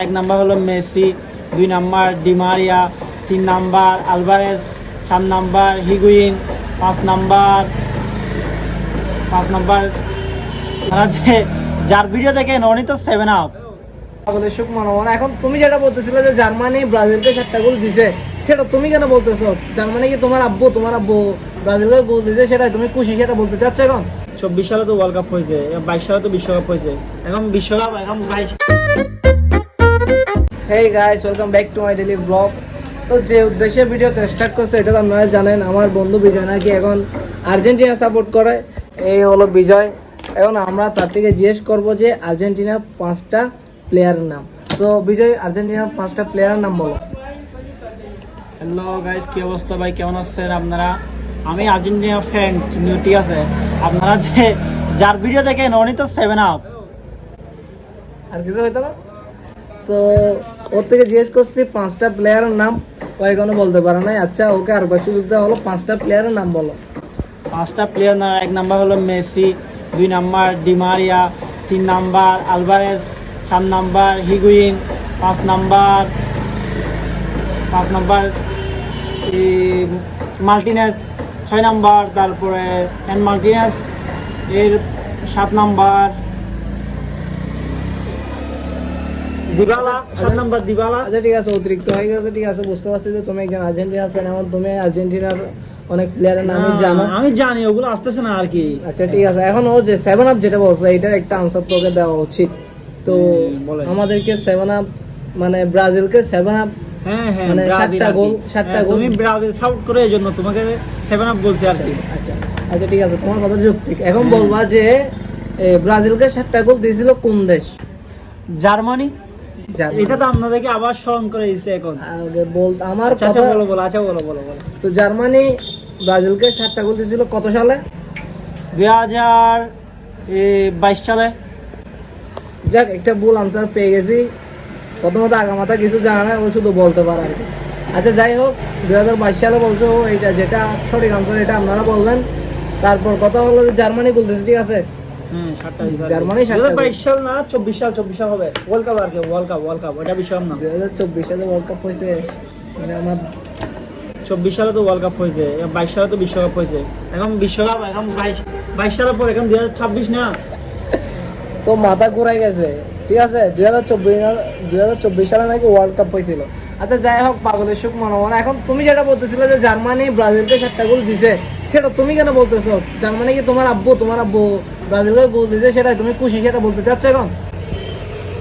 এক নাম্বার হলো Messi, 2 number Di Maria, 3 number Alvarez, 4 number Higuain, 5 number যে যার ভিডিও দেখেন উনি তো 7 আপ। সুখ মানবো না। এখন তুমি যেটা বলতেছিলে যে জার্মানি ব্রাজিলকে 7টা গোল দিছে, সেটা তুমি কেন বলতেছো? জার্মানি কি তোমার আব্বু ব্রাজিলকে গোল দিছে, সেটা তুমি খুশি, সেটা বলতে চাচ্ছ এখন? 24 সালে তো ওয়ার্ল্ড কাপ হয়েছে, 22 সালে তো বিশ্বকাপ হয়েছে, এখন বিশ্বকাপ এখন 22। Hey guys, welcome back to my daily blog. তো যে উদ্দেশ্যে ভিডিওটা স্টার্ট করছে এটা তো আপনারা জানেন। আমার বন্ধু বিজয় নাকি এখন আর্জেন্টিনা সাপোর্ট করে, এই হলো বিজয়। এখন আমরা তার থেকে জিজ্ঞেস করবো যে আর্জেন্টিনার 5টা প্লেয়ারের নাম। তো বিজয়, আর্জেন্টিনার 5টা প্লেয়ারের নাম বলো। হ্যালো গাইস, কি অবস্থা ভাই, কেমন আছেন আপনারা? আমি আর্জেন্টিনা ফ্যান, ঠিক আছে। আপনারা যে যার ভিডিও দেখেন উনি তো 7 আপ। আর কিছু হইতো না? তো ওর থেকে জিজ্ঞেস করছি 5টা প্লেয়ারের নাম, কয়েকজনও বলতে পারে নাই। আচ্ছা, ওকে আর সুযোগ দেওয়া হলো, 5টা প্লেয়ারের নাম বলো। 5টা প্লেয়ার না, 1 নাম্বার হলো Messi, 2 number Di Maria, 3 number Alvarez, 4 number Higuain, 5 number Martinez, 6 number তারপরে মার্টিনেজ, এর 7 নাম্বার দিবালা, 7 নাম্বার দিবালা। আচ্ছা ঠিক আছে, অতিরিক্ত হয়ে গেছে, ঠিক আছে, বুঝতে পারছি যে তুমি একজন আর্জেন্টিনার ফ্যান। এখন তুমি আর্জেন্টিনার অনেক প্লেয়ারের নামই জানো। আমি জানি, ওগুলো আসতেছে না আর কি। আচ্ছা ঠিক আছে, এখন ও যে 7 আপ যেটা বলছে এটার একটা আনসার তোকে দেওয়া উচিত। তো আমাদেরকে 7 আপ মানে ব্রাজিলকে 7 আপ, হ্যাঁ মানে 7টা গোল তুমি ব্রাজিল সাপোর্ট করে এজন্য তোমাকে 7 আপ বলছি আর কি। আচ্ছা আচ্ছা ঠিক আছে, তোমার কথা যৌক্তিক। এখন বলবা যে ব্রাজিলকে 7টা গোল দিয়েছিল কোন দেশ? জার্মানি। এটা তো আপনাদেরকে আবার স্মরণ করে দিচ্ছে এখন। আগে বল আমার আচ্ছা কথা। বলো। আচ্ছা বলো। তো জার্মানি ব্রাজিলকে 7টা গোল দিয়েছিল কত সালে? 2022 সালে। যাক, একটা ভুল আনসার পেয়ে গেছি। প্রথমত আগামাথা কিছু জানা না, ও শুধু বলতে পারে আর কি। আচ্ছা যাই হোক, 2022 সালে বলছে ও, এইটা যেটা সঠিক আনসার এটা আপনারা বলবেন। তারপর কথা হলো যে জার্মানি বলতেছে, ঠিক আছে। জার্মানি 2022 সাল না, 24 সাল হবে ওয়ার্ল্ড কাপ আর কি। ওয়ার্ল্ড কাপ ওটা বিশ্বকাপ না। 2024 সালে ওয়ার্ল্ড কাপ হয়েছে, মানে আমার 24 সালে তো ওয়ার্ল্ড কাপ হয়েছে, 22 সালে তো বিশ্বকাপ হয়েছে, এখন বিশ্বকাপ এখন 22 সালের পর এখন 2026 না। তো মাথা ঘুরাই গেছে, ঠিক আছে। 2024 সালে নাকি ওয়ার্ল্ড কাপ হয়েছিল। আচ্ছা যাই হোক, পাগলের সুখ মানবো না। এখন তুমি যেটা বলতেছিলে যে জার্মানি ব্রাজিলকে 7টা গোল দিছে, সেটা তুমি কেন বলতেছো? জার্মানি কি তোমার আব্বু ব্রাজিলকে গোল দিছে, সেটা তুমি খুশি, সেটা বলতে চাচ্ছ এখন?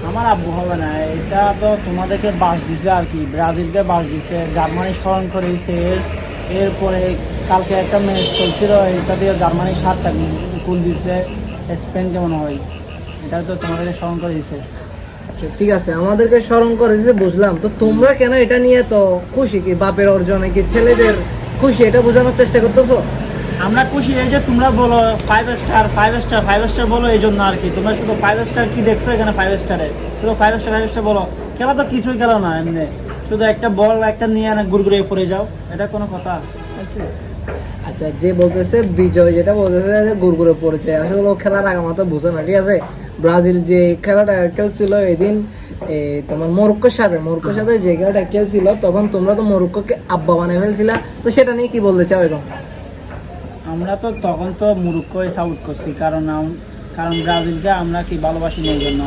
আমার আব্বু হবে না, এটা তো তোমাদেরকে বাস দিছে আর কি। ব্রাজিলকে বাস দিছে, জার্মানি স্মরণ করে দিছে। এরপরে কালকে একটা ম্যাচ চলছিল, এটা দিয়ে জার্মানি 7টা গোল দিছে। স্পেন কেমন হয়, এটা তো তোমাদেরকে স্মরণ করে দিছে। ঠিক আছে, আমাদেরকে স্মরণ করেছে বুঝলাম। তো তোমরা কেন এটা নিয়ে তো খুশি? কি বাপের অর্জনে কি ছেলেদের খুশি, এটা বোঝানোর চেষ্টা করতেছো? আমরা খুশি এই যে তোমরা বলো 5 স্টার বলো, এই জন্য আর কি। তোমরা শুধু 5 স্টার কি দেখছো এখানে? 5 স্টারে শুধু 5 স্টার বলো। খেলা তো কিছুই খেলা না, এমনি শুধু একটা বল একটা নিয়ে ঘুরঘুরে পড়ে যাও, এটা কোনো কথা? আচ্ছা, যে বলতেছে বিজয়, যেটা বলতেছে যে গুড়গুড়ে পড়েছে, আসলে ও খেলার আগামাথা বুঝে না, ঠিক আছে। ব্রাজিল যে খেলাটা খেলছিল এদিন তোমার মরক্কোর সাথে যে খেলাটা খেলছিল, তখন তোমরা তো মরক্কোকে আব্বা বানিয়ে ফেলছিলা। তো সেটা নিয়ে কি বলতে চাও এখন? আমরা তো তখন তো মুরুক্কোই সাপোর্ট করছি, কারণ ব্রাজিলকে আমরা কি ভালোবাসি না, এই জন্য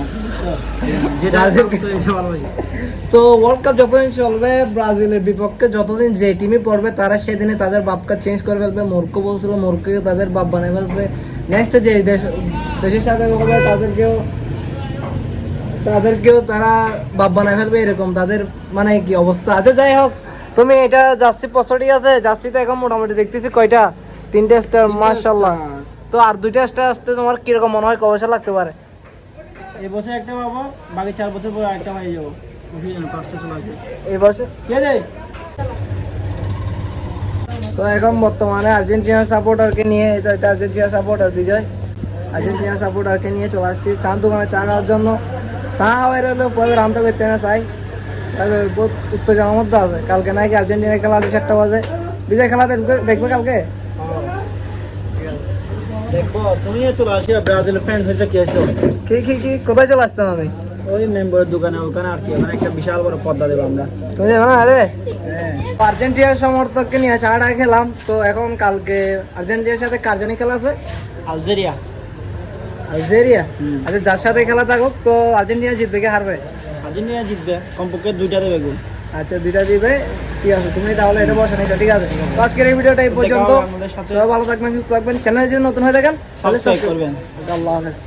তো ওয়ার্ল্ড কাপ যতদিন চলবে, ব্রাজিলের বিপক্ষে যতদিন যে টিমই পড়বে, তারা সেদিনে তাদের বাপকা চেঞ্জ করে ফেলবে। মরক্কো বলছিল মরক্কোকে তাদের বাপ বানিয়ে ফেলবে। নেক্সট যে দেশের সাথে হবে তাদেরকেও তারা বাপ বানায় ফেলবে, এরকম তাদের মানে কি অবস্থা। আচ্ছা যাই হোক, তুমি এটা জার্সি পছন্দ আছে? জার্সিতে এখন মোটামুটি দেখতেছি কয়টা? 3টে স্টার, মাশাআল্লাহ। তো আর 2টা স্টার আসতে তোমার কিরকম মনে হয়, কবে লাগতে পারে? এই বছর একটা পাবো, বাকি 4 বছর পর একটা হয়ে যাবো। 5টা চলে আসবে এই বছর। তো এখন বর্তমানে আর্জেন্টিনার সাপোর্টারকে নিয়ে, এটা আর্জেন্টিনার সাপোর্টার বিজয়, আর্জেন্টিনার সাপোর্টারকে নিয়ে চলে আসছি চার দোকানে চা খাওয়ার জন্য। চা খাওয়ার হলে পরে রান্না করতে না চাই, বহুত উত্তেজনার মধ্যে আছে। কালকে নাকি আর্জেন্টিনার খেলা আছে 7টা বাজে। বিজয় খেলা দেখবে কালকে? দেখবো, তুমি চলে আসি। ব্রাজিল ফ্যান হয়েছে কি? কি কোথায় চলে আসতাম আমি? ওই মেম্বারের দোকানে ওখানে আর কি, ওখানে একটা বিশাল বড় পর্দা দেবো আমরা। তুমি যাবে না? আরে হ্যাঁ আর্জেন্টিনার সমর্থককে নিয়ে চাটা খেলাম, তো এখন কালকে আর্জেন্টিনার সাথে কার জানি খেলা আছে? আলজেরিয়া। আলজেরিয়া। হুম। আচ্ছা, যার সাথে খেলা থাকুক, তো আর্জেন্টিনা জিতবে কি হারবে? আর্জেন্টিনা জিতবে, কমপক্ষে 2টা দেবে গোল। আচ্ছা, 2টা দিবে, ঠিক আছে, তুমি তাহলে এটা বসে নিচ্ছ, ঠিক আছে। তো আজকের এই ভিডিওটা এই পর্যন্ত। দেখা হবে আমাদের সাথে। সবাই ভালো থাকবেন, সুস্থ থাকবেন, চ্যানেলে যদি নতুন হয়ে থাকেন তাহলে সাবস্ক্রাইব সাবস্ক্রাইব করবেন। করবেন। আল্লাহ হাফেজ।